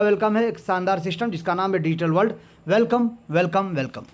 Welcome है एक शानदार सिस्टम जिसका नाम है digital world. Welcome welcome welcome.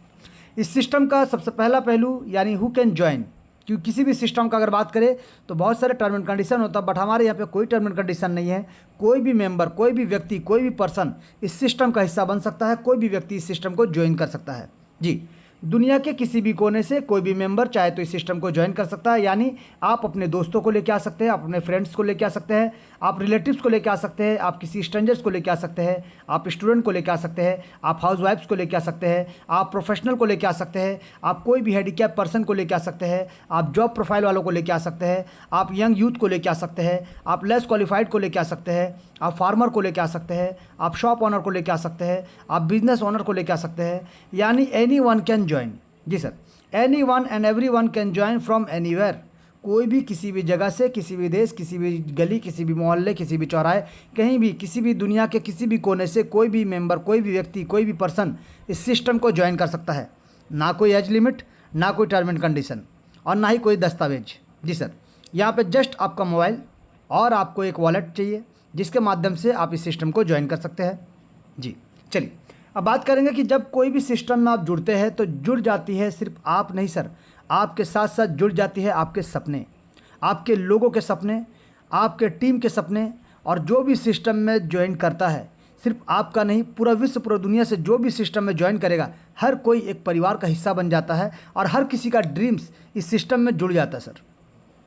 इस सिस्टम का सबसे पहला पहलू यानी हु कैन ज्वाइन, क्योंकि किसी भी सिस्टम का अगर बात करें तो बहुत सारे टर्म एंड कंडीशन होता है, बट हमारे यहाँ पे कोई टर्म एंड कंडीशन नहीं है। कोई भी मेंबर, कोई भी व्यक्ति, कोई भी पर्सन इस सिस्टम का हिस्सा बन सकता है। कोई भी व्यक्ति इस सिस्टम को ज्वाइन कर सकता है। जी, दुनिया के किसी भी कोने से कोई भी मेंबर चाहे तो इस सिस्टम को ज्वाइन कर सकता है। यानी आप अपने दोस्तों को लेके आ सकते हैं, आप अपने फ्रेंड्स को लेके आ सकते हैं, आप रिलेटिव्स को लेके आ सकते हैं, आप किसी स्ट्रेंजर्स को लेके आ सकते हैं, आप स्टूडेंट को लेके आ सकते हैं, आप हाउस वाइफ्स को लेके आ सकते हैं, आप प्रोफेशनल को लेके आ सकते हैं, आप कोई भी हैंडीकैप पर्सन को लेके आ सकते हैं, आप जॉब प्रोफाइल वालों को लेके आ सकते हैं, आप यंग यूथ को लेके आ सकते हैं, आप लेस क्वालिफाइड को लेके आ सकते हैं, आप फार्मर को लेके आ सकते हैं, आप शॉप ओनर को लेके आ सकते हैं, आप बिजनेस ओनर को लेके आ सकते हैं। यानी एनी वन कैन ज्वाइन। जी sir, anyone and everyone can join from anywhere. कोई भी किसी भी जगह से, किसी भी देश, किसी भी गली, किसी भी मोहल्ले, किसी भी चौराहे, कहीं भी, किसी भी दुनिया के किसी भी कोने से कोई भी मेंबर, कोई भी व्यक्ति, कोई भी पर्सन इस सिस्टम को ज्वाइन कर सकता है। ना कोई एज लिमिट, ना कोई टर्म एंड कंडीशन और ना ही कोई दस्तावेज। जी सर, यहाँ पे जस्ट आपका मोबाइल और आपको एक वॉलेट चाहिए जिसके माध्यम से आप इस सिस्टम को ज्वाइन कर सकते हैं। जी चलिए, अब बात करेंगे कि जब कोई भी सिस्टम में आप जुड़ते हैं तो जुड़ जाती है सिर्फ आप नहीं सर, आपके साथ साथ जुड़ जाती है आपके सपने, आपके लोगों के सपने, आपके टीम के सपने। और जो भी सिस्टम में ज्वाइन करता है, सिर्फ आपका नहीं, पूरा विश्व, पूरा दुनिया से जो भी सिस्टम में ज्वाइन करेगा, हर कोई एक परिवार का हिस्सा बन जाता है और हर किसी का ड्रीम्स इस सिस्टम में जुड़ जाता है सर।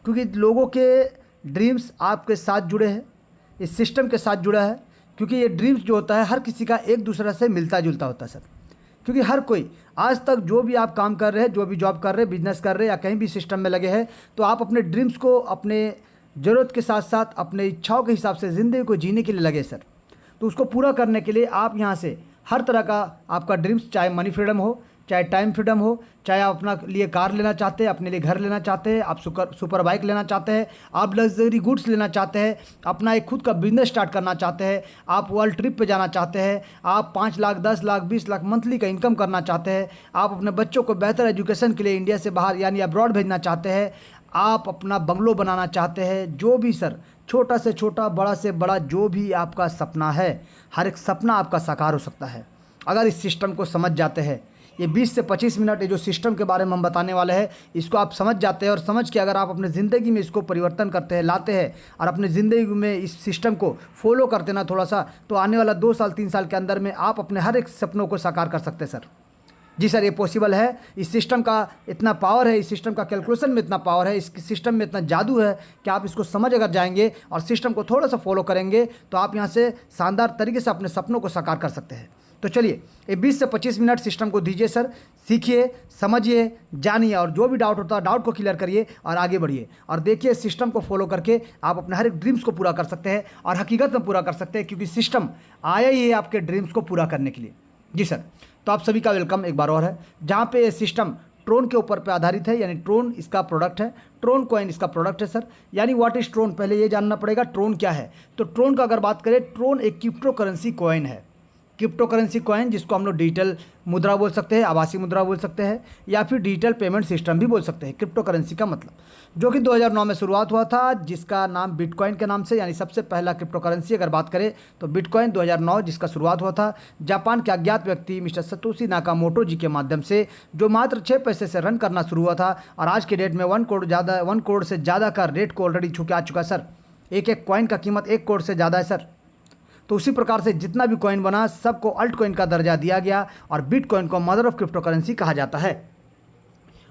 क्योंकि लोगों के ड्रीम्स आपके साथ जुड़े हैं, इस सिस्टम के साथ जुड़ा है। क्योंकि ये ड्रीम्स जो होता है हर किसी का एक दूसरे से मिलता जुलता होता है सर। क्योंकि हर कोई आज तक जो भी आप काम कर रहे हैं, जो भी जॉब कर रहे हैं, बिजनेस कर रहे हैं या कहीं भी सिस्टम में लगे हैं, तो आप अपने ड्रीम्स को अपने ज़रूरत के साथ साथ अपने इच्छाओं के हिसाब से ज़िंदगी को जीने के लिए लगे सर। तो उसको पूरा करने के लिए आप यहाँ से हर तरह का आपका ड्रीम्स, चाहे मनी फ्रीडम हो, चाहे टाइम फ्रीडम हो, चाहे आप अपना लिए कार लेना चाहते हैं, अपने लिए घर लेना चाहते हैं, आप सुपर बाइक लेना चाहते हैं, आप लग्जरी गुड्स लेना चाहते हैं, अपना एक खुद का बिजनेस स्टार्ट करना चाहते हैं, आप वर्ल्ड ट्रिप पे जाना चाहते हैं, आप 5 लाख, 10 लाख, 20 लाख मंथली का इनकम करना चाहते हैं, आप अपने बच्चों को बेहतर एजुकेशन के लिए इंडिया से बाहर यानी अब्रॉड भेजना चाहते हैं, आप अपना बंगलो बनाना चाहते हैं, जो भी सर, छोटा से छोटा, बड़ा से बड़ा, जो भी आपका सपना है, हर एक सपना आपका साकार हो सकता है अगर इस सिस्टम को समझ जाते हैं। ये 20 से 25 मिनट ये जो सिस्टम के बारे में हम बताने वाले हैं, इसको आप समझ जाते हैं और समझ के अगर आप अपने ज़िंदगी में इसको परिवर्तन करते हैं, लाते हैं और अपने ज़िंदगी में इस सिस्टम को फॉलो करते ना थोड़ा सा, तो आने वाला 2 साल 3 साल के अंदर में आप अपने हर एक सपनों को साकार कर सकते हैं सर। जी सर, ये पॉसिबल है। इस सिस्टम का इतना पावर है, इस सिस्टम का कैलकुलेशन में इतना पावर है, इस सिस्टम में इतना जादू है कि आप इसको समझ अगर जाएंगे और सिस्टम को थोड़ा सा फॉलो करेंगे तो आप यहाँ से शानदार तरीके से अपने सपनों को साकार कर सकते हैं। तो चलिए, ये 20 से 25 मिनट सिस्टम को दीजिए सर, सीखिए, समझिए, जानिए और जो भी डाउट होता है डाउट को क्लियर करिए और आगे बढ़िए और देखिए सिस्टम को फॉलो करके आप अपने हर एक ड्रीम्स को पूरा कर सकते हैं और हकीकत में पूरा कर सकते हैं, क्योंकि सिस्टम आया ही है आपके ड्रीम्स को पूरा करने के लिए। जी सर, तो आप सभी का वेलकम एक बार और है, जहाँ पे ये सिस्टम ट्रोन के ऊपर पे आधारित है। यानी ट्रोन इसका प्रोडक्ट है, ट्रोन कॉइन इसका प्रोडक्ट है सर। यानी व्हाट इज ट्रोन, पहले ये जानना पड़ेगा ट्रोन क्या है। तो ट्रोन का अगर बात करें, ट्रोन एक क्रिप्टो करेंसी कॉइन है। क्रिप्टो करेंसी कॉइन जिसको हम लोग डिजिटल मुद्रा बोल सकते हैं, आभासी मुद्रा बोल सकते हैं या फिर डिजिटल पेमेंट सिस्टम भी बोल सकते हैं। क्रिप्टो करेंसी का मतलब, जो कि 2009 में शुरुआत हुआ था, जिसका नाम बिटकॉइन के नाम से, यानी सबसे पहला क्रिप्टो करेंसी अगर बात करें तो बिटकॉइन 2009 जिसका शुरुआत हुआ था जापान के अज्ञात व्यक्ति मिस्टर सतोशी नाकामोटो जी के माध्यम से, जो मात्र 6 पैसे से रन करना शुरू हुआ था और आज के डेट में 1 करोड़ से ज़्यादा का रेट को ऑलरेडी छू के आ चुका है सर। एक कॉइन का कीमत 1 करोड़ से ज़्यादा है सर। तो उसी प्रकार से जितना भी कॉइन बना सबको अल्ट कॉइन का दर्जा दिया गया और बिटकॉइन को मदर ऑफ क्रिप्टो करेंसी कहा जाता है।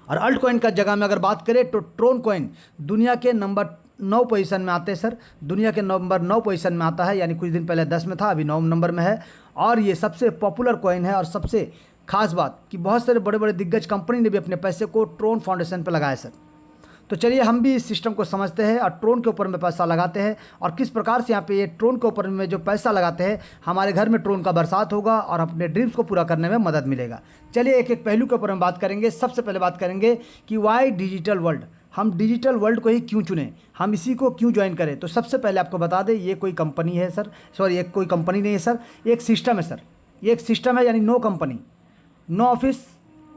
और अल्ट कॉइन का जगह में अगर बात करें तो ट्रोन कॉइन दुनिया के नंबर 9 पोजीशन में आते हैं सर। दुनिया के नंबर 9 पोजीशन में आता है, यानी कुछ दिन पहले 10 में था, अभी 9 नंबर में है। और ये सबसे पॉपुलर कॉइन है और सबसे खास बात कि बहुत सारे बड़े बड़े दिग्गज कंपनी ने भी अपने पैसे को ट्रोन फाउंडेशन पर लगाया सर। तो चलिए, हम भी इस सिस्टम को समझते हैं और ट्रोन के ऊपर में पैसा लगाते हैं और किस प्रकार से यहाँ पे ये ट्रोन के ऊपर में जो पैसा लगाते हैं, हमारे घर में ट्रोन का बरसात होगा और अपने ड्रीम्स को पूरा करने में मदद मिलेगा। चलिए, एक एक पहलू के ऊपर हम बात करेंगे। सबसे पहले बात करेंगे कि वाई डिजिटल वर्ल्ड, हम डिजिटल वर्ल्ड को ही क्यों चुने, हम इसी को क्यों ज्वाइन करें। तो सबसे पहले आपको बता दें, ये कोई कंपनी है सर, सॉरी ये कोई कंपनी नहीं है सर, ये एक सिस्टम है सर। ये एक सिस्टम है, यानी no company, no office,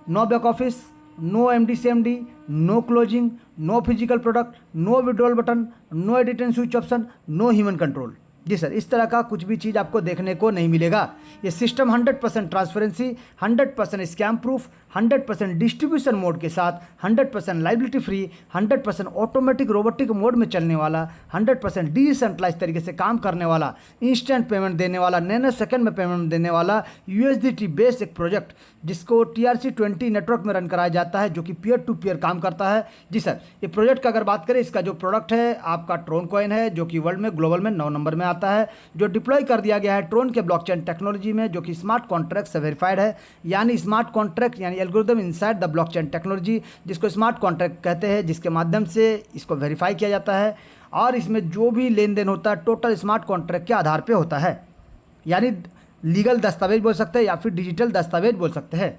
no back office, no MD CMD, no closing, no physical product, no withdrawal button, no edit and switch option, no human control. जी सर, इस तरह का कुछ भी चीज़ आपको देखने को नहीं मिलेगा। ये system 100% transparency, 100% scam proof, 100% distribution mode के साथ, 100% liability free, 100% automatic robotic mode में चलने वाला, 100% डिसेंट्रलाइज तरीके से काम करने वाला, इंस्टेंट पेमेंट देने वाला, नैनो सेकंड में पेमेंट देने वाला USDT बेस्ड एक प्रोजेक्ट जिसको TRC20 नेटवर्क में रन कराया जाता है, जो कि पीयर टू पीयर काम करता है। जी सर, ये प्रोजेक्ट का अगर बात करें, इसका जो प्रोडक्ट है आपका ट्रोन कॉइन है, जो कि वर्ल्ड में ग्लोबल में 9 नंबर में आता है, जो डिप्लॉय कर दिया गया है ट्रोन के ब्लॉकचेन टेक्नोलॉजी में, जो कि स्मार्ट कॉन्ट्रैक्ट से वेरीफाइड है। यानी स्मार्ट कॉन्ट्रैक्ट यानी algorithm inside the blockchain technology, जिसको स्मार्ट कॉन्ट्रैक्ट कहते हैं, जिसके माध्यम से इसको वेरीफाई किया जाता है और इसमें जो भी लेन देन होता है टोटल स्मार्ट कॉन्ट्रैक्ट के आधार पर होता है। यानी लीगल दस्तावेज बोल सकते हैं या फिर डिजिटल दस्तावेज बोल सकते हैं।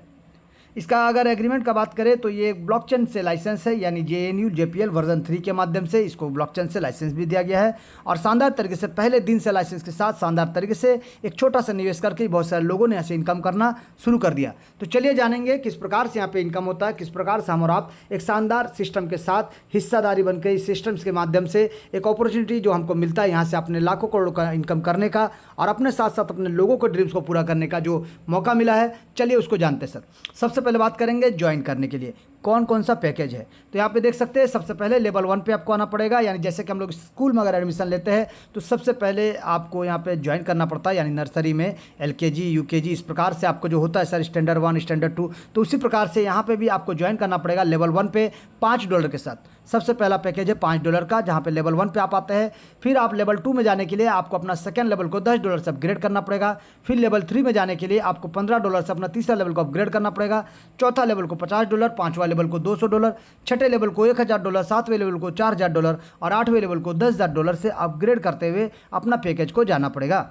इसका अगर एग्रीमेंट का बात करें तो ये ब्लॉकचेन से लाइसेंस है, यानी JNU JPL वर्जन 3 के माध्यम से इसको ब्लॉकचेन से लाइसेंस भी दिया गया है। और शानदार तरीके से पहले दिन से लाइसेंस के साथ शानदार तरीके से एक छोटा सा निवेश करके बहुत सारे लोगों ने ऐसे इनकम करना शुरू कर दिया। तो चलिए जानेंगे किस प्रकार से यहाँ पे इनकम होता है, किस प्रकार से हम और आप एक शानदार सिस्टम के साथ हिस्सादारी बनकर इस सिस्टम्स के माध्यम से एक अपॉर्चुनिटी जो हमको मिलता है यहाँ से अपने लाखों करोड़ों का इनकम करने का और अपने साथ साथ अपने लोगों को ड्रीम्स को पूरा करने का जो मौका मिला है, चलिए उसको जानते हैं सर। सबसे पहले बात करेंगे ज्वाइन करने के लिए कौन कौन सा पैकेज है। तो यहाँ पे देख सकते हैं सबसे पहले लेवल 1 पे आपको आना पड़ेगा। यानी जैसे कि हम लोग स्कूल में अगर एडमिशन लेते हैं तो सबसे पहले आपको यहाँ पे ज्वाइन करना पड़ता है, यानी नर्सरी में LKG UKG इस प्रकार से आपको जो होता है सर स्टैंडर्ड 1 स्टैंडर्ड 2, तो उसी प्रकार से यहाँ पे भी आपको ज्वाइन करना पड़ेगा लेवल 1 पे $5 के साथ। सबसे पहला पैकेज है $5 का, जहाँ पे लेवल 1 पे आप आते हैं। फिर आप लेवल 2 में जाने के लिए आपको अपना सेकंड लेवल को $10 से अपग्रेड करना पड़ेगा। फिर लेवल 3 में जाने के लिए आपको $15 से अपना तीसरा लेवल को अपग्रेड करना पड़ेगा। चौथा लेवल को $50, पाँचवा लेवल को $200, छठे लेवल को $1000, सातवें लेवल को $4000 और आठवें लेवल को $10000 से अपग्रेड करते हुए अपना पैकेज को जाना पड़ेगा।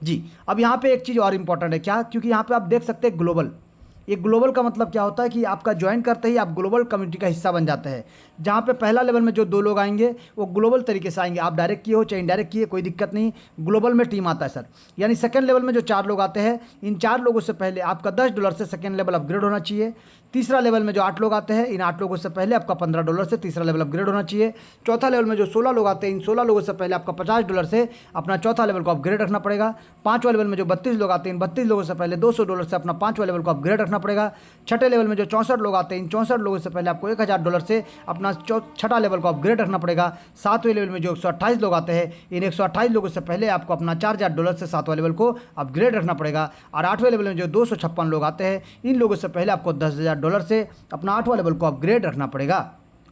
जी, अब यहाँ पे एक चीज़ और इम्पॉर्टेंट है क्या, क्योंकि यहाँ पे आप देख सकते हैं ग्लोबल। ये ग्लोबल का मतलब क्या होता है कि आपका ज्वाइन करते ही आप ग्लोबल कम्युनिटी का हिस्सा बन जाते हैं, जहाँ पे पहला लेवल में जो 2 लोग आएंगे वो ग्लोबल तरीके से आएंगे। आप डायरेक्ट किए हो चाहे इनडायरेक्ट किए, कोई दिक्कत नहीं, ग्लोबल में टीम आता है सर। यानी सेकंड लेवल में जो 4 लोग आते हैं, इन 4 लोगों से पहले आपका $10 से सेकंड लेवल अपग्रेड होना चाहिए। तीसरा लेवल में जो 8 लोग आते हैं, इन 8 लोगों से पहले आपका $15 से तीसरा लेवल अपग्रेड होना चाहिए। चौथा लेवल में जो 16 लोग आते हैं, इन 16 लोगों से पहले आपका $50 से अपना चौथा लेवल को अपग्रेड रखना पड़ेगा। पाँचवा लेवल में जो 32 लोग आते हैं, इन 32 लोगों से पहले $200 से अपना पाँचवा लेवल को अपग्रेड रखना पड़ेगा। छठे लेवल में जो 64 लोग आते हैं, इन 64 लोगों से पहले आपको $1000 से अपना छठा लेवल को अपग्रेड रखना पड़ेगा। सातवें लेवल में जो 128 लोग आते हैं, इन 128 लोगों से पहले आपको अपना $4000 से सातवां लेवल को अपग्रेड रखना पड़ेगा। और आठवें लेवल में जो 256 लोग आते हैं, इन लोगों से पहले आपको $10000 से अपना आठवां लेवल को अपग्रेड रखना पड़ेगा।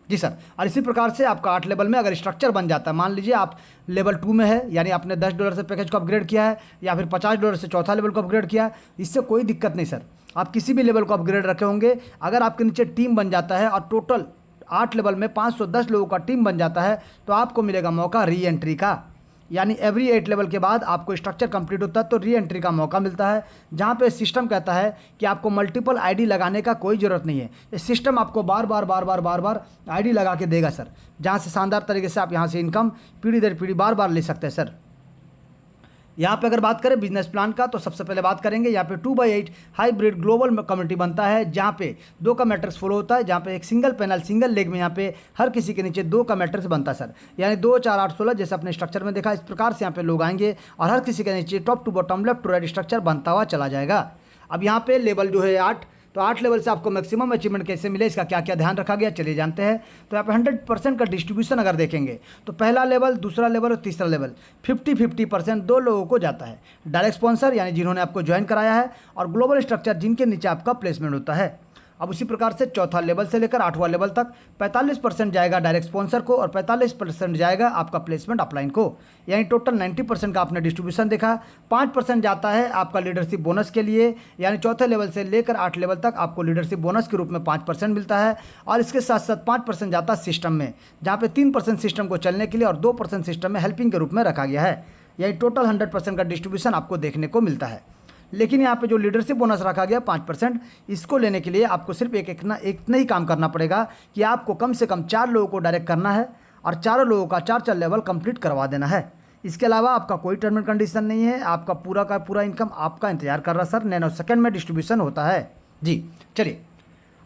जी सर, और इसी प्रकार से आपका 8 लेवल में अगर स्ट्रक्चर बन जाता है, मान लीजिए आप लेवल 2 में है, यानी आपने $10 से पैकेज को अपग्रेड किया है या फिर $50 से चौथा लेवल को अपग्रेड किया, इससे कोई दिक्कत नहीं सर। आप किसी भी लेवल को अपग्रेड रखे होंगे, अगर आपके नीचे टीम बन जाता है और टोटल 8 लेवल में 510 लोगों का टीम बन जाता है, तो आपको मिलेगा मौका री एंट्री का। यानी एवरी 8 लेवल के बाद आपको स्ट्रक्चर कंप्लीट होता है तो री एंट्री का मौका मिलता है, जहाँ पे सिस्टम कहता है कि आपको मल्टीपल आईडी लगाने का कोई ज़रूरत नहीं है। ये सिस्टम आपको बार बार आईडी लगा के देगा सर, जहाँ से शानदार तरीके से आप यहाँ से इनकम पीढ़ी दर पीढ़ी बार ले सकते हैं सर। यहाँ पे अगर बात करें बिजनेस प्लान का, तो सबसे पहले बात करेंगे यहाँ पे 2/8 हाइब्रिड ग्लोबल कम्युनिटी बनता है, जहाँ पे 2 का मैट्रिक्स फॉलो होता है, जहाँ पे एक सिंगल पैनल सिंगल लेग में यहाँ पे हर किसी के नीचे 2 का मैट्रिक्स बनता है सर। यानी 2 4 8 16 जैसे अपने स्ट्रक्चर में देखा, इस प्रकार से यहाँ पे लोग आएंगे और हर किसी के नीचे top to bottom left to right structure बनता हुआ चला जाएगा। अब यहाँ पे लेवल जो है 8, तो 8 लेवल से आपको मैक्सिमम अचीवमेंट कैसे मिले, इसका क्या क्या ध्यान रखा गया, चलिए जानते हैं। तो यहाँ पे 100% का डिस्ट्रीब्यूशन अगर देखेंगे तो पहला लेवल, दूसरा लेवल और तीसरा लेवल 50-50% 2 लोगों को जाता है। डायरेक्ट स्पॉन्सर यानी जिन्होंने आपको ज्वाइन कराया है, और ग्लोबल स्ट्रक्चर जिनके नीचे आपका प्लेसमेंट होता है। अब उसी प्रकार से चौथा लेवल से लेकर 8वां लेवल तक 45% जाएगा डायरेक्ट स्पॉन्सर को और 45% जाएगा आपका प्लेसमेंट अपलाइन को। यानी टोटल 90% का आपने डिस्ट्रीब्यूशन देखा। 5% जाता है आपका लीडरशिप बोनस के लिए, यानी चौथे लेवल से लेकर 8 लेवल तक आपको लीडरशिप बोनस के रूप में 5% मिलता है। और इसके साथ साथ 5% जाता है सिस्टम में, जहाँ पे 3% सिस्टम को चलने के लिए और 2% सिस्टम में हेल्पिंग के रूप में रखा गया है। यानी टोटल 100% का डिस्ट्रीब्यूशन आपको देखने को मिलता है। लेकिन यहाँ पे जो लीडरशिप बोनस रखा गया 5%, इसको लेने के लिए आपको सिर्फ इतना ही काम करना पड़ेगा कि आपको कम से कम 4 लोगों को डायरेक्ट करना है और चारों लोगों का 4 लेवल कंप्लीट करवा देना है। इसके अलावा आपका कोई टर्म एंड कंडीशन नहीं है, आपका पूरा का पूरा इनकम आपका इंतजार कर रहा है सर। नैनो सेकंड में डिस्ट्रीब्यूशन होता है। जी चलिए,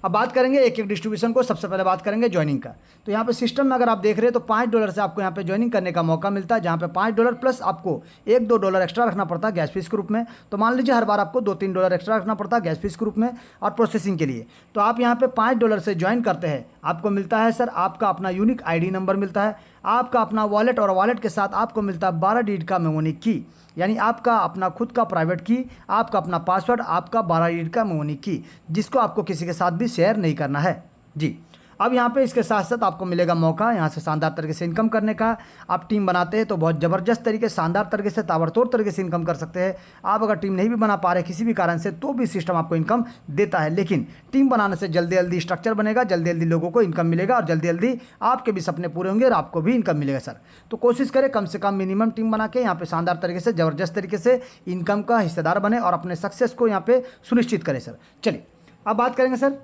अब बात करेंगे एक एक डिस्ट्रीब्यूशन को। सबसे पहले बात करेंगे ज्वाइनिंग का। तो यहाँ पे सिस्टम में अगर आप देख रहे हैं तो $5 से आपको यहाँ पे ज्वाइनिंग करने का मौका मिलता है, जहाँ पे $5 प्लस आपको $1-2 एक्स्ट्रा रखना पड़ता है गैस फीस के रूप में। तो मान लीजिए हर बार आपको $2-3 एक्स्ट्रा रखना पड़ता है गैस फीस के रूप में और प्रोसेसिंग के लिए। तो आप यहाँ पे $5 से ज्वाइन करते हैं, आपको मिलता है सर आपका अपना यूनिक ID नंबर मिलता है, आपका अपना वॉलेट, और वॉलेट के साथ आपको मिलता है 12 डिजिट का मेमोनिक की, यानी आपका अपना खुद का प्राइवेट की, आपका अपना पासवर्ड, आपका 12 डिजिट का मेमोनिक की, जिसको आपको किसी के साथ भी शेयर नहीं करना है जी। अब यहाँ पे इसके साथ साथ आपको मिलेगा मौका यहाँ से शानदार तरीके से इनकम करने का। आप टीम बनाते हैं तो बहुत ज़बरदस्त तरीके, शानदार तरीके से, ताबड़तोड़ तरीके से इनकम कर सकते हैं। आप अगर टीम नहीं भी बना पा रहे किसी भी कारण से, तो भी सिस्टम आपको इनकम देता है। लेकिन टीम बनाने से जल्दी जल्दी स्ट्रक्चर बनेगा, जल्दी जल्दी लोगों को इनकम मिलेगा और जल्दी जल्दी आपके भी सपने पूरे होंगे और आपको भी इनकम मिलेगा सर। तो कोशिश करें कम से कम मिनिमम टीम बना के यहाँ पे शानदार तरीके से, ज़बरदस्त तरीके से इनकम का हिस्सेदार बने और अपने सक्सेस को यहाँ पे सुनिश्चित करें सर। चलिए अब बात करेंगे सर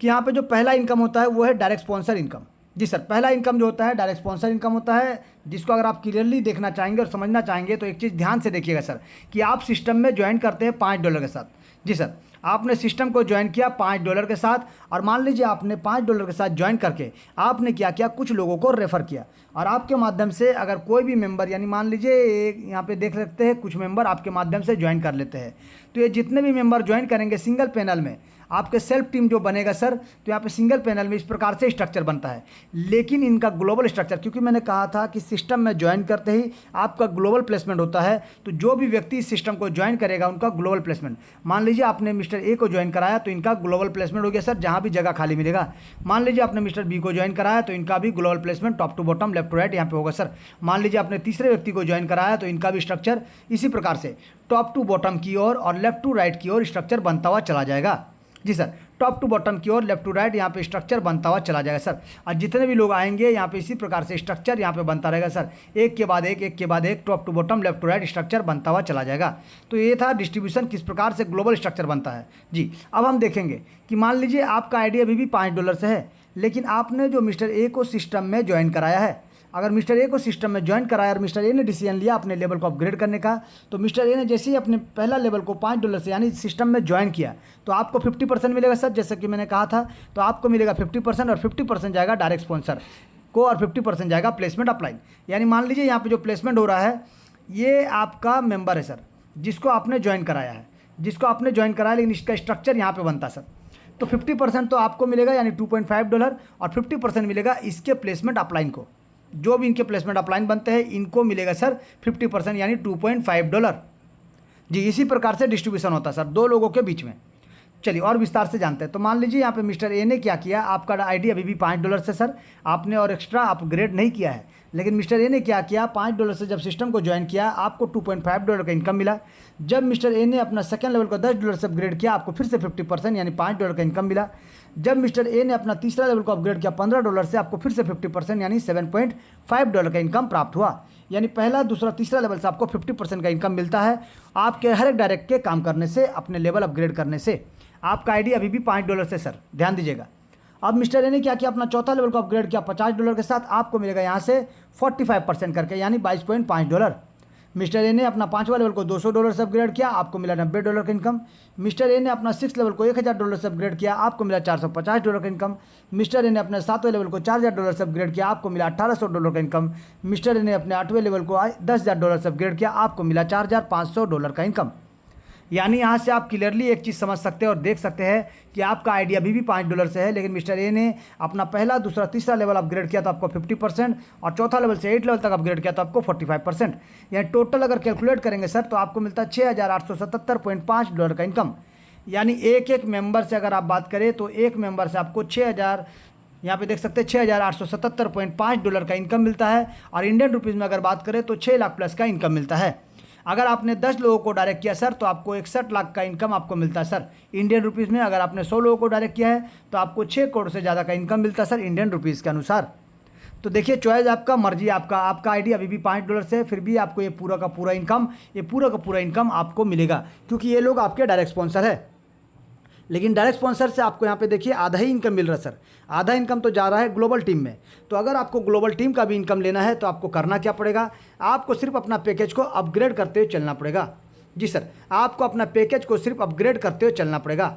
कि यहाँ पे जो पहला इनकम होता है वो है डायरेक्ट स्पॉन्सर इनकम। जी सर, पहला इनकम जो होता है डायरेक्ट स्पॉन्सर इनकम होता है, जिसको अगर आप क्लियरली देखना चाहेंगे और समझना चाहेंगे तो एक चीज़ ध्यान से देखिएगा सर कि आप सिस्टम में ज्वाइन करते हैं $5 के साथ। जी सर, आपने सिस्टम को ज्वाइन किया $5 के साथ, और मान लीजिए आपने $5 के साथ ज्वाइन करके आपने क्या किया, कुछ लोगों को रेफ़र किया, और आपके माध्यम से अगर कोई भी मेंबर, यानी मान लीजिए यहाँ पे देख सकते हैं कुछ मेंबर आपके माध्यम से ज्वाइन कर लेते हैं। तो ये जितने भी मेंबर ज्वाइन करेंगे सिंगल पैनल में, आपके सेल्फ टीम जो बनेगा सर, तो यहाँ पे सिंगल पैनल में इस प्रकार से स्ट्रक्चर बनता है। लेकिन इनका ग्लोबल स्ट्रक्चर, क्योंकि मैंने कहा था कि सिस्टम में ज्वाइन करते ही आपका ग्लोबल प्लेसमेंट होता है, तो जो भी व्यक्ति इस सिस्टम को ज्वाइन करेगा उनका ग्लोबल प्लेसमेंट, मान लीजिए आपने मिस्टर ए को ज्वाइन कराया तो इनका ग्लोबल प्लेसमेंट हो गया सर, जहाँ भी जगह खाली मिलेगा। मान लीजिए आपने मिस्टर बी को ज्वाइन कराया तो इनका भी global placement top to bottom, left to right यहाँ पे होगा सर। मान लीजिए आपने तीसरे व्यक्ति को ज्वाइन कराया तो इनका भी स्ट्रक्चर इसी प्रकार से टॉप टू बॉटम की ओर और लेफ्ट टू राइट की ओर स्ट्रक्चर बनता हुआ चला जाएगा। जी सर, टॉप टू बॉटम की ओर, लेफ्ट टू राइट यहाँ पे स्ट्रक्चर बनता हुआ चला जाएगा सर। और जितने भी लोग आएंगे यहाँ पे इसी प्रकार से स्ट्रक्चर यहाँ पे बनता रहेगा सर, एक के बाद एक top to bottom, left to right structure बनता हुआ चला जाएगा। तो ये था डिस्ट्रीब्यूशन, किस प्रकार से ग्लोबल स्ट्रक्चर बनता है जी। अब हम देखेंगे कि मान लीजिए आपका आईडी अभी भी $5 से है, लेकिन आपने जो मिस्टर ए को सिस्टम में ज्वाइन कराया है, अगर मिस्टर ए को सिस्टम में ज्वाइन कराया और मिस्टर ए ने डिसीजन लिया अपने लेवल को अपग्रेड करने का, तो मिस्टर ए ने जैसे ही अपने पहला लेवल को $5 से यानी सिस्टम में ज्वाइन किया तो आपको 50% मिलेगा सर, जैसे कि मैंने कहा था। तो आपको मिलेगा 50% और 50% जाएगा डायरेक्ट स्पॉन्सर को और 50% जाएगा प्लेसमेंट अपलाइन। यानी मान लीजिए यहाँ पे जो प्लेसमेंट हो रहा है ये आपका मेंबर है सर, जिसको आपने ज्वाइन कराया है, लेकिन इसका स्ट्रक्चर यहाँ पर बनता है सर। तो 50% तो आपको मिलेगा यानी $2.5 और 50% मिलेगा इसके प्लेसमेंट अपलाइन को। जो भी इनके प्लेसमेंट अपलाइन बनते हैं इनको मिलेगा सर 50% यानी $2.5 जी। इसी प्रकार से डिस्ट्रीब्यूशन होता है सर दो लोगों के बीच में। चलिए और विस्तार से जानते हैं। तो मान लीजिए यहाँ पे मिस्टर ए ने क्या किया, आपका आईडी अभी भी $5 से सर, आपने और एक्स्ट्रा अपग्रेड नहीं किया है, लेकिन मिस्टर ए ने क्या किया, $5 से जब सिस्टम को ज्वाइन किया आपको $2.5 का इनकम मिला। जब मिस्टर ए ने अपना सेकंड लेवल को $10 से अपग्रेड किया आपको फिर से 50% यानी $5 का इनकम मिला। जब मिस्टर ए ने अपना तीसरा लेवल को अपग्रेड किया $15 से आपको फिर से 50% यानी $7.5 का इनकम प्राप्त हुआ। यानी पहला, दूसरा, तीसरा लेवल से आपको 50% का इनकम मिलता है आपके हर एक डायरेक्ट के काम करने से, अपने लेवल अपग्रेड करने से। आपका आईडी अभी भी $5 से सर, ध्यान दीजिएगा। अब मिस्टर ए ने क्या किया, अपना चौथा लेवल को अपग्रेड किया $50 के साथ, आपको मिलेगा यहाँ से 45% करके यानी $22.5। मिस्टर ए ने अपना पाँचवा लेवल को $200 से अपग्रेड किया, आपको मिला $90 का इनकम। मिस्टर ए ने अपना सिक्स लेवल को $1000 से अपग्रेड किया, आपको मिला $450 का इनकम। मिस्टर ए ने अपने सातवें लेवल को $4000 से अपग्रेड किया, आपको मिला $1800 का इनकम। मिस्टर ए ने अपने आठवें लेवल को $10000 से अपग्रेड किया, आपको मिला $4500 का इनकम। यानी यहाँ से आप क्लियरली एक चीज़ समझ सकते हैं और देख सकते हैं कि आपका आईडी अभी भी $5 से है, लेकिन मिस्टर ए ने अपना पहला, दूसरा, तीसरा लेवल अपग्रेड किया तो आपको 50% और चौथा लेवल से 8 लेवल तक अपग्रेड किया तो आपको 45%। यानी टोटल अगर कैलकुलेट करेंगे सर तो आपको मिलता है $6877.5 का इनकम। यानी एक एक मेंबर से अगर आप बात करें तो एक मेंबर से आपको 6000, यहाँ पे देख सकते हैं $6877.5 का इनकम मिलता है। और इंडियन रुपीज़ में अगर बात करें तो 6 लाख प्लस का इनकम मिलता है। अगर आपने 10 लोगों को डायरेक्ट किया सर तो आपको 61 लाख का इनकम आपको मिलता है सर इंडियन रुपीज़ में। अगर आपने 100 लोगों को डायरेक्ट किया है तो आपको 6 करोड़ से ज़्यादा का इनकम मिलता है सर इंडियन रुपीज़ के अनुसार। तो देखिए चॉइस आपका, मर्जी आपका आईडी अभी भी $5 से, फिर भी आपको ये पूरा का पूरा इनकम आपको मिलेगा, क्योंकि ये लोग आपके डायरेक्ट स्पॉन्सर है। लेकिन डायरेक्ट स्पॉन्सर से आपको यहाँ पे देखिए आधा ही इनकम मिल रहा है सर, आधा इनकम तो जा रहा है ग्लोबल टीम में। तो अगर आपको ग्लोबल टीम का भी इनकम लेना है तो आपको करना क्या पड़ेगा, आपको सिर्फ अपना पैकेज को अपग्रेड करते हुए चलना पड़ेगा। जी सर, आपको अपना पैकेज को सिर्फ अपग्रेड करते हुए चलना पड़ेगा।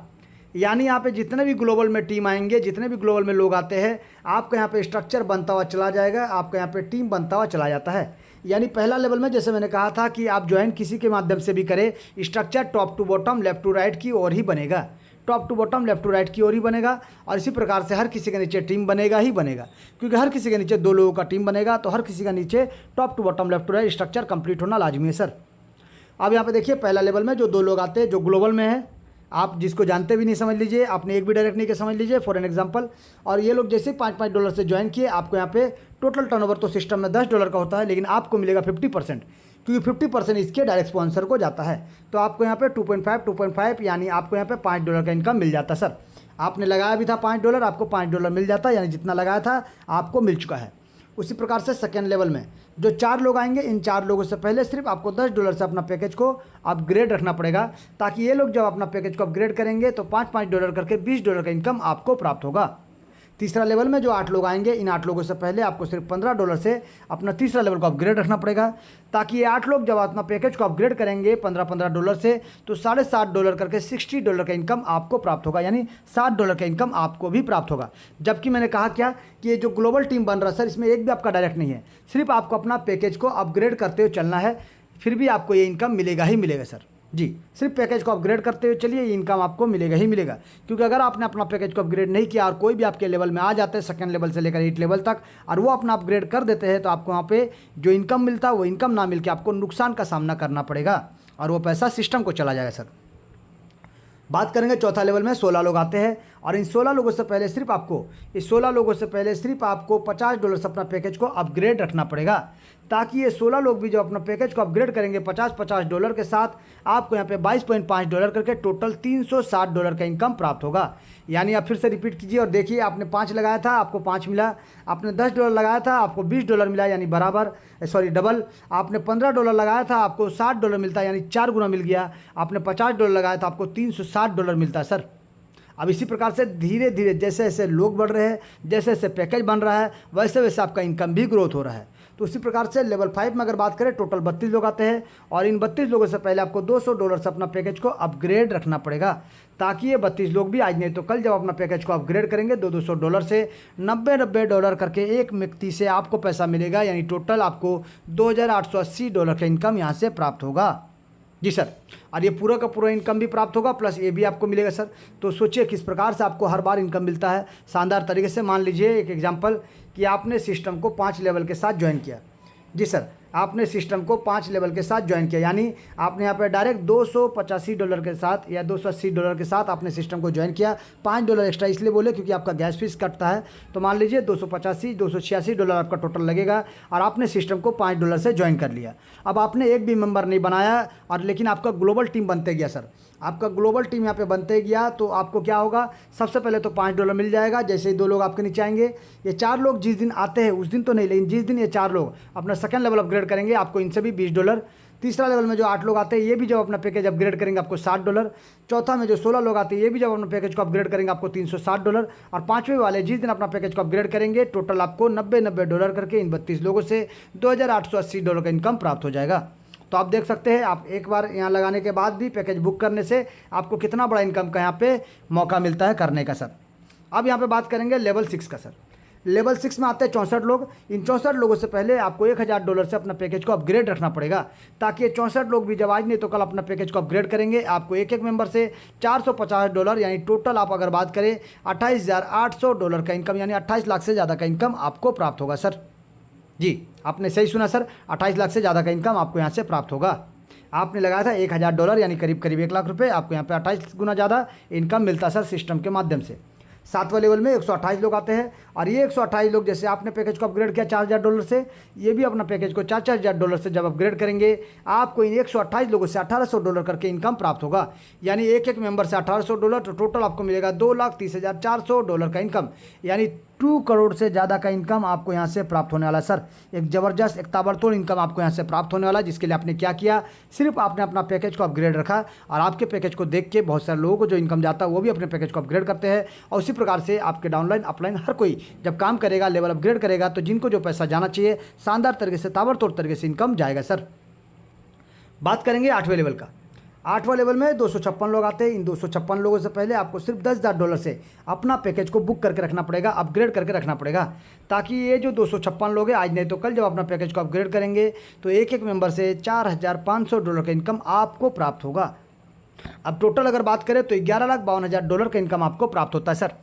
यानी यहाँ पे जितने भी ग्लोबल में टीम आएंगे, जितने भी ग्लोबल में लोग आते हैं, आपका यहाँ पे स्ट्रक्चर बनता हुआ चला जाएगा, आपका यहाँ पे टीम बनता हुआ चला जाता है। यानी पहला लेवल में जैसे मैंने कहा था कि आप ज्वाइन किसी के माध्यम से भी करें, structure top to bottom left to right की ओर ही बनेगा, top to bottom left to right की ओर ही बनेगा। और इसी प्रकार से हर किसी के नीचे टीम बनेगा ही बनेगा, क्योंकि हर किसी के नीचे 2 लोगों का टीम बनेगा, तो हर किसी का नीचे top to bottom left to right structure complete होना लाजमी है सर। अब यहाँ पे देखिए पहला लेवल में जो 2 लोग आते हैं, जो ग्लोबल में है, आप जिसको जानते भी नहीं समझ लीजिए, आपने एक भी डायरेक्ट नहीं के समझ लीजिए फॉर एन एग्जांपल। और ये लोग जैसे $5 से ज्वाइन किए, आपको यहाँ पे टोटल टर्नओवर तो सिस्टम में $10 का होता है, लेकिन आपको मिलेगा 50%, क्योंकि 50% इसके डायरेक्ट स्पॉन्सर को जाता है। तो आपको यहाँ पे 2.5 यानी आपको यहाँ पे $5 का इनकम मिल जाता है सर। आपने लगाया भी था $5, आपको $5 मिल जाता है, यानी जितना लगाया था आपको मिल चुका है। उसी प्रकार से सेकेंड लेवल में जो 4 लोग आएंगे, इन 4 लोगों से पहले सिर्फ आपको $10 से अपना पैकेज को अपग्रेड रखना पड़ेगा, ताकि ये लोग जब अपना पैकेज को अपग्रेड करेंगे तो $5 करके $20 का इनकम आपको प्राप्त होगा। तीसरा लेवल में जो 8 लोग आएंगे, इन 8 लोगों से पहले आपको सिर्फ $15 से अपना तीसरा लेवल को अपग्रेड रखना पड़ेगा, ताकि ये 8 लोग जब अपना पैकेज को अपग्रेड करेंगे $15 से, तो $60 करके $60 का इनकम आपको प्राप्त होगा, यानी $60 का इनकम आपको भी प्राप्त होगा। जबकि मैंने कहा क्या कि ये जो ग्लोबल टीम बन रहा है सर, इसमें एक भी आपका डायरेक्ट नहीं है, सिर्फ आपको अपना पैकेज को अपग्रेड करते हुए चलना है, फिर भी आपको ये इनकम मिलेगा ही मिलेगा सर। जी, सिर्फ पैकेज को अपग्रेड करते हुए चलिए, ये इनकम आपको मिलेगा ही मिलेगा। क्योंकि अगर आपने अपना पैकेज को अपग्रेड नहीं किया और कोई भी आपके लेवल में आ जाते हैं, सेकंड लेवल से लेकर 8 लेवल तक, और वो अपना अपग्रेड कर देते हैं, तो आपको वहाँ पे जो इनकम मिलता है वो इनकम ना मिलकर आपको नुकसान का सामना करना पड़ेगा, और वो पैसा सिस्टम को चला जाएगा सर। बात करेंगे चौथा लेवल में 16 लोग आते हैं, और इन 16 लोगों से पहले सिर्फ आपको $50 से अपना पैकेज को अपग्रेड रखना पड़ेगा, ताकि ये 16 लोग भी जब अपना पैकेज को अपग्रेड करेंगे $50 के साथ, आपको यहाँ पे $22.5 करके टोटल $360 का इनकम प्राप्त होगा। यानी आप फिर से रिपीट कीजिए और देखिए, आपने 5 लगाया था, आपको 5 मिला, आपने $10 लगाया था, आपको $20 मिला, यानी डबल। आपने $15 लगाया था, आपको $60 मिलता है, यानी 4 गुना मिल गया। आपने $50 लगाया था, आपको $360 मिलता है सर। अब इसी प्रकार से धीरे धीरे जैसे जैसे लोग बढ़ रहे हैं, जैसे जैसे पैकेज बन रहा है, वैसे वैसे आपका इनकम भी ग्रोथ हो रहा है। तो उसी प्रकार से लेवल 5 में अगर बात करें, टोटल 32 लोग आते हैं, और इन 32 लोगों से पहले आपको $200 से अपना पैकेज को अपग्रेड रखना पड़ेगा, ताकि ये 32 लोग भी आज नहीं तो कल जब अपना पैकेज को अपग्रेड करेंगे $200 से $90 करके एक व्यक्ति से आपको पैसा मिलेगा, यानी टोटल आपको $2880 का इनकम यहाँ से प्राप्त होगा। जी सर, और ये पूरा का पूरा इनकम भी प्राप्त होगा, प्लस ये भी आपको मिलेगा सर। तो सोचिए किस प्रकार से आपको हर बार इनकम मिलता है शानदार तरीके से। मान लीजिए एक एग्जांपल कि आपने सिस्टम को 5 लेवल के साथ ज्वाइन किया। जी सर, आपने सिस्टम को 5 लेवल के साथ ज्वाइन किया, यानी आपने यहाँ पर डायरेक्ट $285 के साथ या $280 के साथ आपने सिस्टम को ज्वाइन किया। $5 एक्स्ट्रा इसलिए बोले क्योंकि आपका गैस फीस कटता है, तो मान लीजिए $286 आपका टोटल लगेगा, और आपने सिस्टम को $5 से ज्वाइन कर लिया। अब आपने एक भी मेंबर नहीं बनाया, और लेकिन आपका ग्लोबल टीम बनते गया सर, आपका ग्लोबल टीम यहाँ पे बनते गया, तो आपको क्या होगा, सबसे पहले तो $5 मिल जाएगा। जैसे ही 2 लोग आपके नीचे आएंगे, ये 4 लोग जिस दिन आते हैं उस दिन तो नहीं, लेकिन जिस दिन ये 4 लोग अपना सेकंड लेवल अपग्रेड करेंगे, आपको इनसे भी $20। तीसरा लेवल में जो 8 लोग आते हैं, ये भी जब अपना पैकेज अपग्रेड करेंगे आपको $60। चौथा में जो 16 लोग आते हैं, ये भी जब अपना पैकेज को अपग्रेड करेंगे आपको $360। और 5वें वाले जिस दिन अपना पैकेज को अपग्रेड करेंगे, टोटल आपको $90 करके इन 32 लोगों से $2880 का इनकम प्राप्त हो जाएगा। तो आप देख सकते हैं, आप एक बार यहाँ लगाने के बाद भी पैकेज बुक करने से आपको कितना बड़ा इनकम का यहाँ पे मौका मिलता है करने का सर। अब यहाँ पे बात करेंगे लेवल 6 का सर। लेवल 6 में आते हैं 64 लोग। इन 64 लोगों से पहले आपको $1000 से अपना पैकेज को अपग्रेड रखना पड़ेगा, ताकि ये 64 लोग भी जब आज नहीं तो कल अपना पैकेज को अपग्रेड करेंगे, आपको एक मेंबर से $450, यानी टोटल आप अगर बात करें $28,800 का इनकम, यानी 28 लाख से ज़्यादा का इनकम आपको प्राप्त होगा सर। जी, आपने सही सुना सर, 28 लाख से ज़्यादा का इनकम आपको यहाँ से प्राप्त होगा। आपने लगाया था $1000, यानी करीब करीब 1 लाख रुपये, आपको यहाँ पे 28 गुना ज़्यादा इनकम मिलता है सर सिस्टम के माध्यम से। 7वें लेवल में 128 लोग आते हैं, और ये 128 लोग जैसे आपने पैकेज को अपग्रेड किया $4000 से, ये भी अपना पैकेज को $4000 से जब अपग्रेड करेंगे, आपको इन 128 लोगों से $1800 करके इनकम प्राप्त होगा, यानी एक मेंबर से $1800, तो टोटल आपको मिलेगा $2,30,400 का इनकम, यानी 2 करोड़ से ज़्यादा का इनकम आपको यहाँ से प्राप्त होने वाला सर। एक ज़बरदस्त, एक ताबड़तोड़ इनकम आपको यहाँ से प्राप्त होने वाला, जिसके लिए आपने क्या किया, सिर्फ आपने अपना पैकेज को अपग्रेड रखा, और आपके पैकेज को देख के बहुत सारे लोगों को जो इनकम जाता है वो भी अपने पैकेज को अपग्रेड करते हैं। और उसी प्रकार से आपके डाउनलाइन अपलाइन हर कोई जब काम करेगा, लेवल अपग्रेड करेगा, तो जिनको जो पैसा जाना चाहिए शानदार तरीके से, ताबड़तोड़ तरीके से इनकम जाएगा सर। बात करेंगे 8वें लेवल का। 8वां लेवल में 256 लोग आते हैं। इन 256 लोगों से पहले आपको सिर्फ $10,000 से अपना पैकेज को बुक करके रखना पड़ेगा, अपग्रेड करके रखना पड़ेगा, ताकि ये जो 256 लोग हैं आज नहीं तो कल जब अपना पैकेज को अपग्रेड करेंगे तो एक एक मेंबर से $4,500 का इनकम आपको प्राप्त होगा। अब टोटल अगर बात करें तो $11,52,000 का इनकम आपको प्राप्त होता है सर।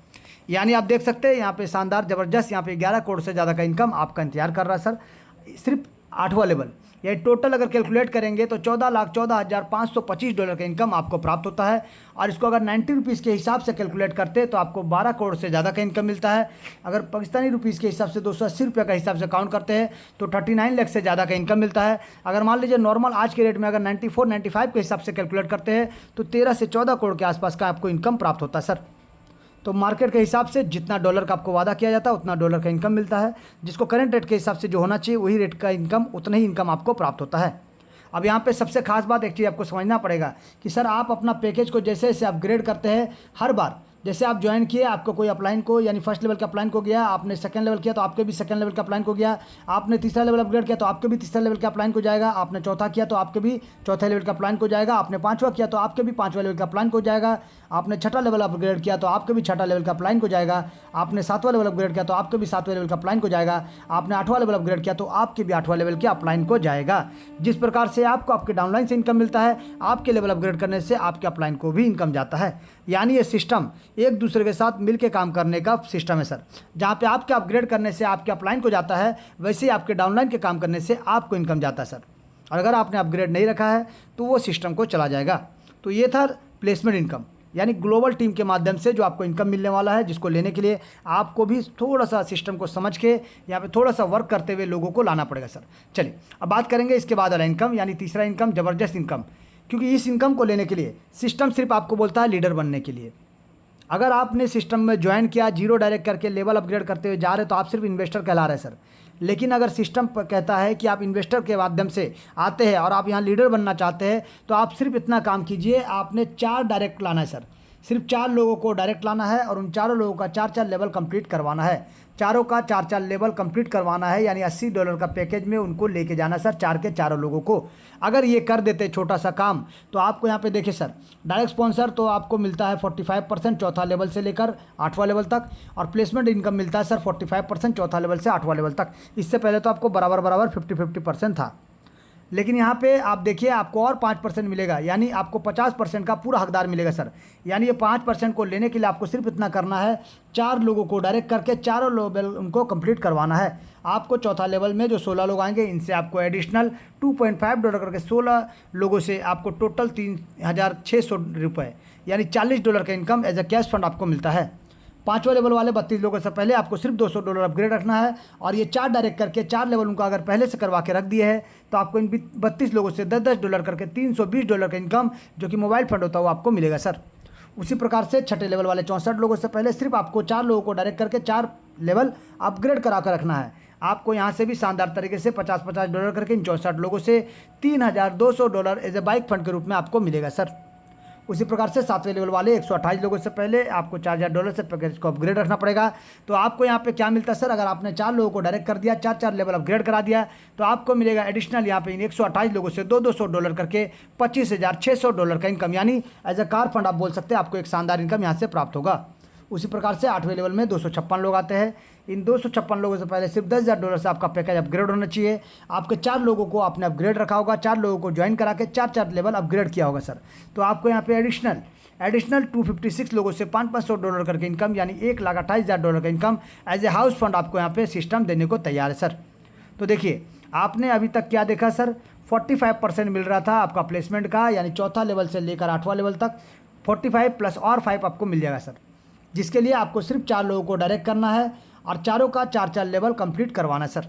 यानी आप देख सकते हैं यहाँ पे शानदार ज़बरदस्त, यहाँ पे 11 करोड़ से ज़्यादा का इनकम आपका इंतजार कर रहा है सर, सिर्फ 8वां लेवल। ये टोटल अगर कैलकुलेट करेंगे तो $14,14,525 का इनकम आपको प्राप्त होता है। और इसको अगर 90 रुपीज़ के हिसाब से कैलकुलेट करते हैं तो आपको 12 करोड़ से ज़्यादा का इनकम मिलता है। अगर पाकिस्तानी रुपीज़ के हिसाब से 280 रुपये का हिसाब से काउंट करते हैं तो 39 लाख से ज़्यादा का इनकम मिलता है। अगर मान लीजिए नॉर्मल आज के रेट में अगर 94-95 के हिसाब से कैलकुलेट करते हैं तो 13 से 14 करोड़ के आसपास का आपको इनकम प्राप्त होता है सर। तो मार्केट के हिसाब से जितना डॉलर का आपको वादा किया जाता है उतना डॉलर का इनकम मिलता है, जिसको करंट रेट के हिसाब से जो होना चाहिए वही रेट का इनकम, उतना ही इनकम आपको प्राप्त होता है। अब यहाँ पे सबसे खास बात एक चीज़ आपको समझना पड़ेगा कि सर आप अपना पैकेज को जैसे जैसे अपग्रेड करते हैं, हर बार जैसे आप ज्वाइन किए आपको कोई अपलाइन को यानी फर्स्ट लेवल के अपलाइन को गया, आपने सेकंड लेवल किया तो आपके भी सेकंड लेवल के अपलाइन को गया, आपने तीसरा लेवल अपग्रेड किया तो आपके भी तीसरा लेवल के अपलाइन को जाएगा, आपने चौथा किया तो आपके भी चौथे लेवल का अपलाइन को जाएगा, आपने पाँचवा किया तो आपके भी पाँचवा लेवल का अपलाइन को जाएगा, आपने छठा लेवल अपग्रेड किया तो आपके भी छठा लेवल का अपलाइन को जाएगा, आपने सातवां लेवल अपग्रेड किया तो आपके भी सातवें लेवल का अपलाइन को जाएगा, आपने 8वां लेवल अपग्रेड किया तो आपके भी 8वां लेवल के अपलाइन को जाएगा। जिस प्रकार से आपको आपके डाउनलाइन से इनकम मिलता है, आपके लेवल अपग्रेड करने से आपके अपलाइन को भी इनकम जाता है। यानी ये सिस्टम एक दूसरे के साथ मिलकर काम करने का सिस्टम है सर। जहाँ पे आपके अपग्रेड करने से आपके अपलाइन को जाता है, वैसे ही आपके डाउनलाइन के काम करने से आपको इनकम जाता है सर। और अगर आपने अपग्रेड नहीं रखा है तो वो सिस्टम को चला जाएगा। तो ये था प्लेसमेंट इनकम, यानी ग्लोबल टीम के माध्यम से जो आपको इनकम मिलने वाला है, जिसको लेने के लिए आपको भी थोड़ा सा सिस्टम को समझ के यहाँ पे थोड़ा सा वर्क करते हुए लोगों को लाना पड़ेगा सर। चलिए अब बात करेंगे इसके बाद वाला इनकम, यानी तीसरा इनकम ज़बरदस्त इनकम। क्योंकि इस इनकम को लेने के लिए सिस्टम सिर्फ आपको बोलता है लीडर बनने के लिए। अगर आपने सिस्टम में ज्वाइन किया, जीरो डायरेक्ट करके लेवल अपग्रेड करते हुए जा रहे तो आप सिर्फ इन्वेस्टर कहला रहे हैं सर। लेकिन अगर सिस्टम कहता है कि आप इन्वेस्टर के माध्यम से आते हैं और आप यहाँ लीडर बनना चाहते हैं तो आप सिर्फ इतना काम कीजिए, आपने 4 डायरेक्ट लाना है सर। सिर्फ 4 लोगों को डायरेक्ट लाना है और उन चारों लोगों का 4-4 लेवल कंप्लीट करवाना है। चारों का 4-4 लेवल कंप्लीट करवाना है, यानी $80 का पैकेज में उनको लेके जाना सर, 4 के चारों लोगों को। अगर ये कर देते छोटा सा काम तो आपको यहाँ पे देखिए सर, डायरेक्ट स्पॉन्सर तो आपको मिलता है 45% चौथा लेवल से लेकर 8वां लेवल तक, और प्लेसमेंट इनकम मिलता है सर 45% चौथा लेवल से 8वां लेवल तक। इससे पहले तो आपको बराबर 50-50% था। लेकिन यहाँ पे आप देखिए आपको और 5% मिलेगा, यानी आपको 50% का पूरा हकदार मिलेगा सर। यानी ये 5% को लेने के लिए आपको सिर्फ इतना करना है, 4 लोगों को डायरेक्ट करके चारों लेवल उनको कंप्लीट करवाना है। आपको चौथा लेवल में जो 16 लोग आएंगे इनसे आपको एडिशनल $2.5 करके 16 लोगों से आपको टोटल $3,600 यानी $40 का income as a cash fund आपको मिलता है। 5वां लेवल वाले 32 लोगों से पहले आपको सिर्फ $200 अपग्रेड रखना है, और ये 4 डायरेक्ट करके 4 लेवल उनका अगर पहले से करवा के रख दिए है तो आपको इन 32 लोगों से $10 करके $320 का इनकम जो कि मोबाइल फंड होता है वो आपको मिलेगा सर। उसी प्रकार से छठे लेवल वाले 64 लोगों से पहले सिर्फ आपको 4 लोगों को डायरेक्ट करके 4 लेवल अपग्रेड करा कर रखना है। आपको यहाँ से भी शानदार तरीके से $50 करके इन 64 लोगों से $3,200 एज ए बाइक फंड के रूप में आपको मिलेगा सर। उसी प्रकार से 7वें लेवल वाले 128 लोगों से पहले आपको $4,000 से पैकेज को अपग्रेड रखना पड़ेगा। तो आपको यहाँ पे क्या मिलता है सर, अगर आपने 4 लोगों को डायरेक्ट कर दिया, 4-4 लेवल अपग्रेड करा दिया तो आपको मिलेगा एडिशनल यहाँ पे इन 128 लोगों से $200 करके $25,600 का इनकम, यानी एज ए कार फंड आप बोल सकते हैं। आपको एक शानदार इनकम यहाँ से प्राप्त होगा। उसी प्रकार से 8वें लेवल में 256 लोग आते हैं। इन 256 लोगों से पहले सिर्फ $10,000 से आपका पैकेज अपग्रेड होना चाहिए। आपके 4 लोगों को आपने अपग्रेड रखा होगा, 4 लोगों को ज्वाइन करा के 4-4 लेवल अपग्रेड किया होगा सर। तो आपको यहाँ पे एडिशनल 256 लोगों से $500 करके इनकम, यानी $1,28,000 का income as a house fund आपको यहाँ पे सिस्टम देने को तैयार है सर। तो देखिए आपने अभी तक क्या देखा सर, 45% मिल रहा था आपका प्लेसमेंट का, यानी चौथा लेवल से लेकर 8वां लेवल तक 45 प्लस और 5 आपको मिल जाएगा सर, जिसके लिए आपको सिर्फ 4 लोगों को डायरेक्ट करना है और चारों का 4-4 लेवल कंप्लीट करवाना है सर।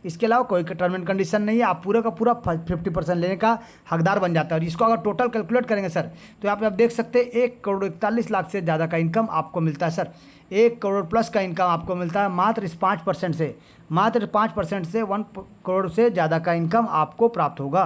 इसके अलावा कोई टर्म एंड कंडीशन नहीं है, आप पूरा का पूरा 50% लेने का हकदार बन जाता है। और इसको अगर टोटल कैलकुलेट करेंगे सर तो यहाँ पे आप देख सकते हैं 1,41,00,000 से ज़्यादा का इनकम आपको मिलता है सर। 1 करोड़ प्लस का इनकम आपको मिलता है मात्र इस 5% से, मात्र 5% से 1 करोड़ से ज़्यादा का इनकम आपको प्राप्त होगा।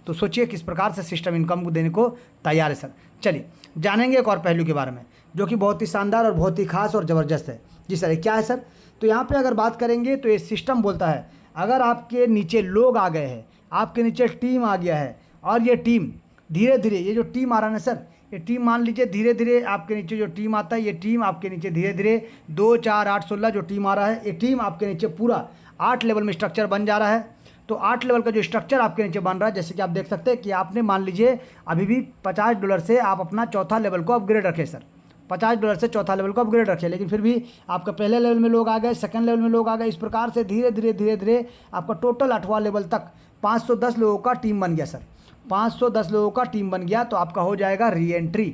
तो सोचिए किस प्रकार से सिस्टम इनकम को देने को तैयार है सर। चलिए जानेंगे एक और पहलू के बारे में जो कि बहुत ही शानदार और बहुत ही खास और ज़बरदस्त है। जी सर, क्या है सर? तो यहाँ पे अगर बात करेंगे तो ये सिस्टम बोलता है अगर आपके नीचे लोग आ गए हैं, आपके नीचे टीम आ गया है और ये टीम धीरे धीरे ये जो टीम आ रहा है ना सर, ये टीम मान लीजिए धीरे धीरे आपके नीचे जो टीम आता है, ये टीम आपके नीचे धीरे धीरे 2, 4, 8, 16 जो टीम आ रहा है, ये टीम आपके नीचे पूरा 8 लेवल में स्ट्रक्चर बन जा रहा है। तो 8 लेवल का जो स्ट्रक्चर आपके नीचे बन रहा है, जैसे कि आप देख सकते हैं कि आपने मान लीजिए अभी भी $50 से आप अपना चौथा लेवल को अपग्रेड रखें सर, $50 से चौथा लेवल को अपग्रेड रखें, लेकिन फिर भी आपका पहले लेवल में लोग आ गए, सेकंड लेवल में लोग आ गए। इस प्रकार से धीरे धीरे आपका टोटल 8वां लेवल तक 510 लोगों का टीम बन गया सर। 510 लोगों का टीम बन गया तो आपका हो जाएगा री एंट्री।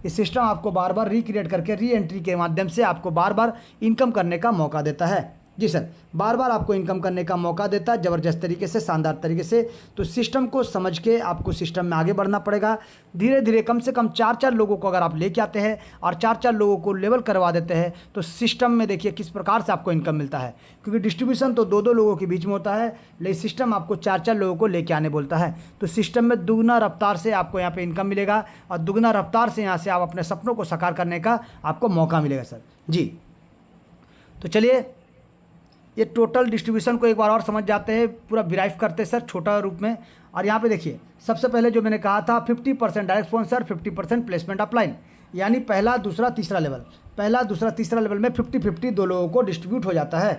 ये सिस्टम आपको बार बार रिक्रिएट करके री एंट्री के माध्यम से आपको बार बार इनकम करने का मौका देता है। जी सर, बार बार आपको इनकम करने का मौका देता है ज़बरदस्त तरीके से, शानदार तरीके से। तो सिस्टम को समझ के आपको सिस्टम में आगे बढ़ना पड़ेगा। धीरे धीरे कम से कम 4-4 लोगों को अगर आप लेके आते हैं और 4-4 लोगों को लेवल करवा देते हैं तो सिस्टम में देखिए किस प्रकार से आपको इनकम मिलता है, क्योंकि डिस्ट्रीब्यूशन तो 2-2 लोगों के बीच में होता है, लेकिन सिस्टम आपको 4-4 लोगों को लेके आने बोलता है। तो सिस्टम में दुगना रफ्तार से आपको यहाँ पर इनकम मिलेगा और दुगना रफ्तार से यहाँ से आप अपने सपनों को साकार करने का आपको मौका मिलेगा सर। जी, तो चलिए ये टोटल डिस्ट्रीब्यूशन को एक बार और समझ जाते हैं, पूरा डिराइव करते हैं सर छोटा रूप में। और यहाँ पे देखिए सबसे पहले जो मैंने कहा था 50% डायरेक्ट स्पॉन्सर, 50% प्लेसमेंट अपलाइन, यानी पहला दूसरा तीसरा लेवल में 50-50 दो लोगों को डिस्ट्रीब्यूट हो जाता है।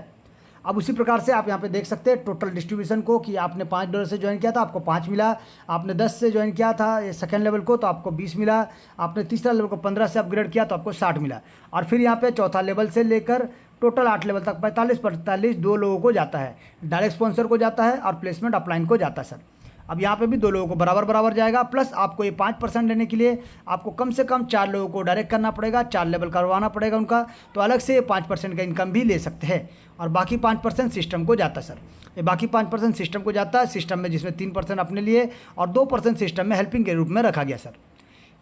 अब उसी प्रकार से आप यहाँ पे देख सकते हैं टोटल डिस्ट्रीब्यूशन को कि आपने $5 से ज्वाइन किया था आपको 5 मिला, आपने 10 से ज्वाइन किया था ये सेकंड लेवल को तो आपको 20 मिला, आपने तीसरा लेवल को 15 से अपग्रेड किया तो आपको 60 मिला। और फिर यहाँ पे चौथा लेवल से लेकर टोटल 8 लेवल तक 45 दो लोगों को जाता है, डायरेक्ट स्पॉन्सर को जाता है और प्लेसमेंट अपलाइन को जाता है सर। अब यहाँ पे भी 2 लोगों को बराबर जाएगा, प्लस आपको ये 5% लेने के लिए आपको कम से कम 4 लोगों को डायरेक्ट करना पड़ेगा, 4 लेवल करवाना पड़ेगा उनका, तो अलग से 5% का इनकम भी ले सकते हैं। और बाकी 5% सिस्टम को जाता है सर, ये बाकी 5% सिस्टम को जाता है, सिस्टम में जिसमें 3% अपने लिए और 2% सिस्टम में हेल्पिंग के रूप में रखा गया सर।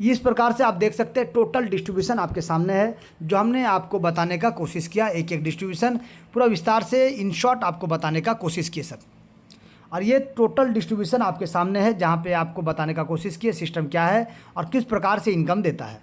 इस प्रकार से आप देख सकते हैं टोटल डिस्ट्रीब्यूशन आपके सामने है, जो हमने आपको बताने का कोशिश किया, एक एक डिस्ट्रीब्यूशन पूरा विस्तार से इन शॉर्ट आपको बताने का कोशिश किए सर। और ये टोटल डिस्ट्रीब्यूशन आपके सामने है, जहाँ पे आपको बताने का कोशिश किए सिस्टम क्या है और किस प्रकार से इनकम देता है।